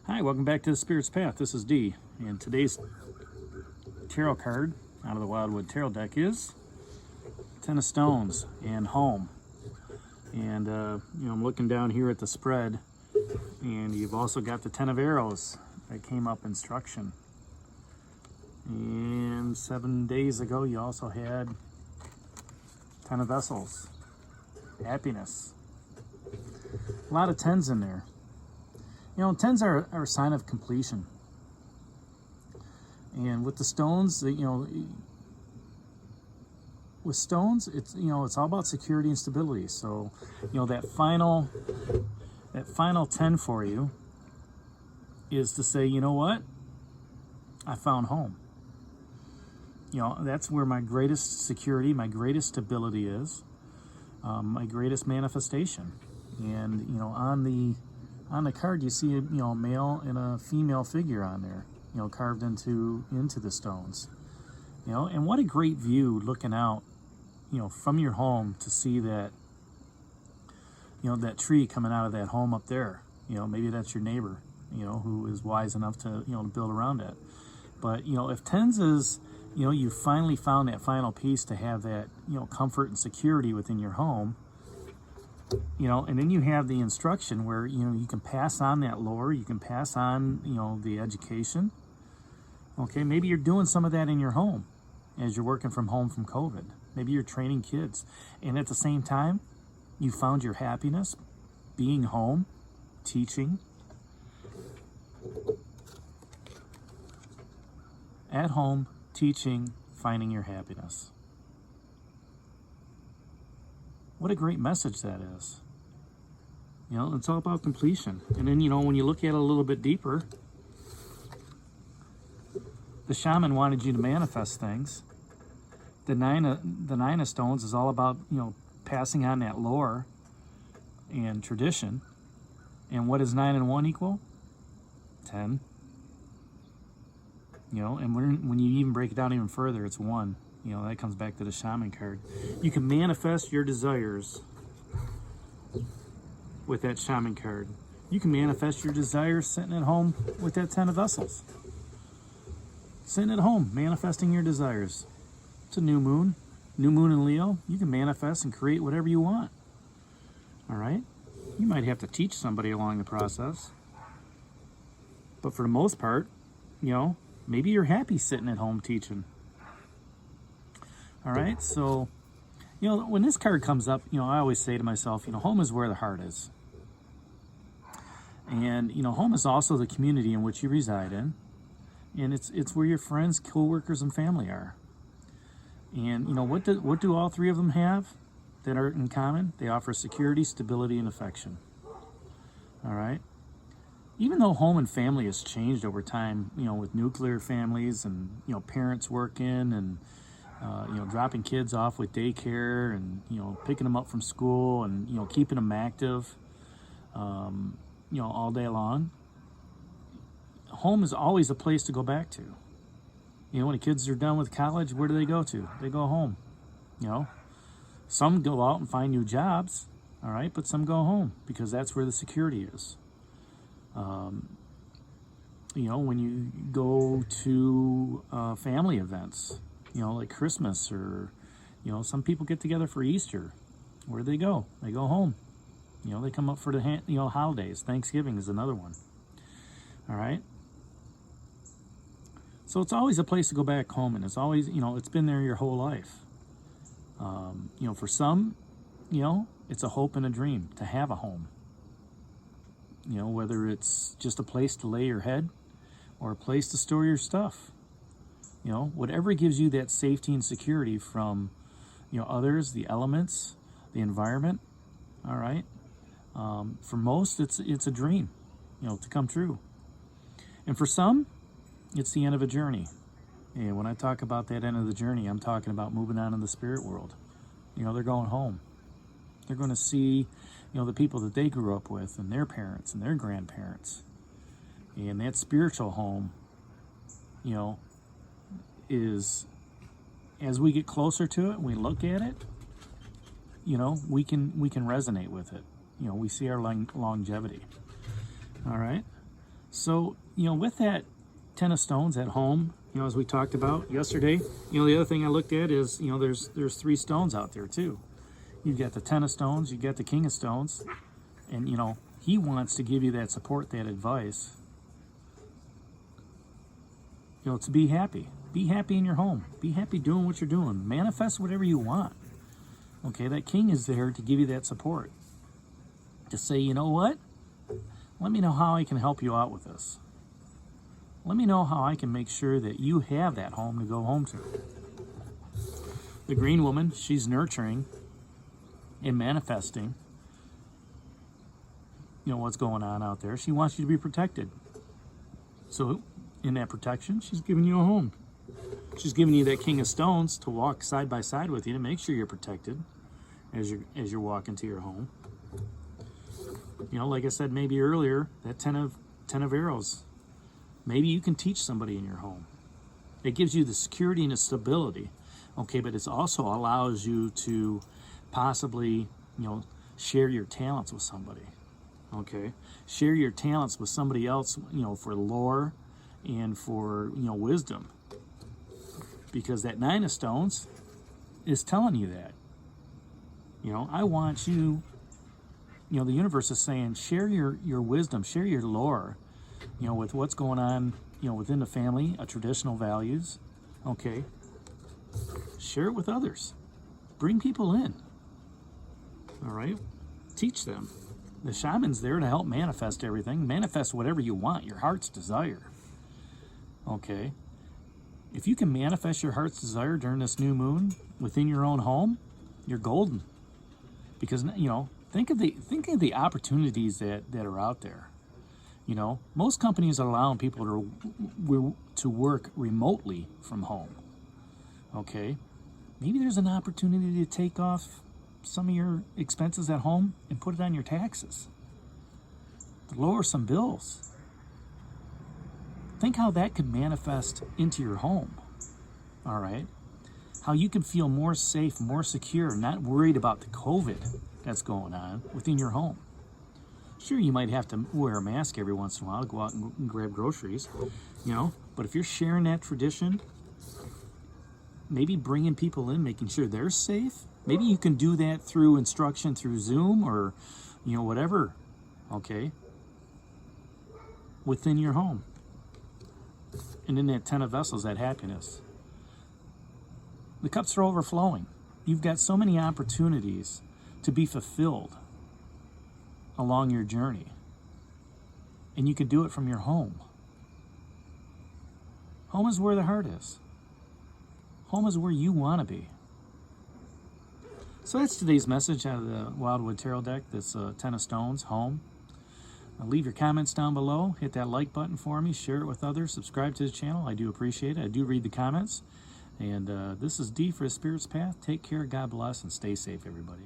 Hi, welcome back to the Spirit's Path. This is Dee, and today's tarot card out of the Wildwood Tarot deck is Ten of Stones and Home. And I'm looking down here at the spread, and you've also got the Ten of Arrows that came up instruction. And 7 days ago, you also had Ten of Vessels, happiness. A lot of tens in there. You know, tens are a sign of completion. And with the stones, with stones, it's all about security and stability. So, that final 10 for you is to say, you know what? I found home. That's where my greatest security, my greatest stability is, my greatest manifestation. And, on the card, you see a male and a female figure on there, carved into the stones. And what a great view looking out, from your home to see that, that tree coming out of that home up there. Maybe that's your neighbor, who is wise enough to, to build around it. But, if tens is, you finally found that final piece to have that, comfort and security within your home, and then you have the instruction where, you can pass on that lore, you can pass on, the education. Okay, maybe you're doing some of that in your home as you're working from home from COVID. Maybe you're training kids. And at the same time, you found your happiness being home, teaching, at home, teaching, finding your happiness. What a great message that is. It's all about completion. And then, when you look at it a little bit deeper, the shaman wanted you to manifest things. The nine of stones is all about, passing on that lore and tradition. And what does 9 and 1 equal? 10. And when you even break it down even further, it's 1. That comes back to the shaman card. You can manifest your desires with that shaman card. You can manifest your desires sitting at home with that 10 of vessels. Sitting at home, manifesting your desires. It's a new moon in Leo. You can manifest and create whatever you want. All right? You might have to teach somebody along the process. But for the most part, maybe you're happy sitting at home teaching. All right, so, when this card comes up, I always say to myself, home is where the heart is. And, home is also the community in which you reside in. And it's where your friends, co-workers, and family are. And, what do all three of them have that are in common? They offer security, stability, and affection. All right? Even though home and family has changed over time, with nuclear families and, parents working and, dropping kids off with daycare and, picking them up from school and, keeping them active, all day long. Home is always a place to go back to. When the kids are done with college, where do they go to? They go home. Some go out and find new jobs, all right, but some go home because that's where the security is. When you go to family events, like Christmas or, some people get together for Easter. Where do they go? They go home. They come up for the, holidays. Thanksgiving is another one. All right. So it's always a place to go back home, and it's always, it's been there your whole life. For some, it's a hope and a dream to have a home. Whether it's just a place to lay your head or a place to store your stuff. Whatever gives you that safety and security from, others, the elements, the environment. All right. For most, it's a dream, to come true. And for some, it's the end of a journey. And when I talk about that end of the journey, I'm talking about moving on in the spirit world. They're going home. They're going to see, the people that they grew up with and their parents and their grandparents. And that spiritual home, is, as we get closer to it, we look at it, we can resonate with it. We see our longevity. All right. So, with that 10 of stones at home, as we talked about yesterday, the other thing I looked at is, there's 3 stones out there too. You've got the 10 of stones, you've got the king of stones, and, he wants to give you that support, that advice, to be happy. Be happy in your home. Be happy doing what you're doing. Manifest whatever you want. Okay, that king is there to give you that support. To say, you know what? Let me know how I can help you out with this. Let me know how I can make sure that you have that home to go home to. The green woman, she's nurturing and manifesting, what's going on out there. She wants you to be protected. So in that protection, she's giving you a home. She's giving you that king of stones to walk side by side with you to make sure you're protected as you're walking to your home. Like I said maybe earlier, that 10 of arrows. Maybe you can teach somebody in your home. It gives you the security and the stability. Okay, but it also allows you to possibly, share your talents with somebody. Okay, share your talents with somebody else, for lore and for, wisdom. Because that 9 of stones is telling you that. I want you, the universe is saying, share your wisdom, share your lore, with what's going on, within the family, traditional values. Okay. Share it with others. Bring people in. All right. Teach them. The shaman's there to help manifest everything. Manifest whatever you want, your heart's desire. Okay. If you can manifest your heart's desire during this new moon within your own home, you're golden. Because, think of the opportunities that are out there. Most companies are allowing people to work remotely from home. Okay. Maybe there's an opportunity to take off some of your expenses at home and put it on your taxes. To lower some bills. Think how that could manifest into your home. All right. How you can feel more safe, more secure, not worried about the COVID that's going on within your home. Sure, you might have to wear a mask every once in a while to go out and grab groceries, but if you're sharing that tradition, maybe bringing people in, making sure they're safe, maybe you can do that through instruction through Zoom or, whatever, okay, within your home. And in that 10 of vessels, that happiness. The cups are overflowing. You've got so many opportunities to be fulfilled along your journey. And you can do it from your home. Home is where the heart is. Home is where you want to be. So that's today's message out of the Wildwood Tarot deck. That's 10 of Stones, home. Leave your comments down below. Hit that like button for me. Share it with others. Subscribe to the channel. I do appreciate it. I do read the comments. And this is D for the Spirit's Path. Take care. God bless and stay safe, everybody.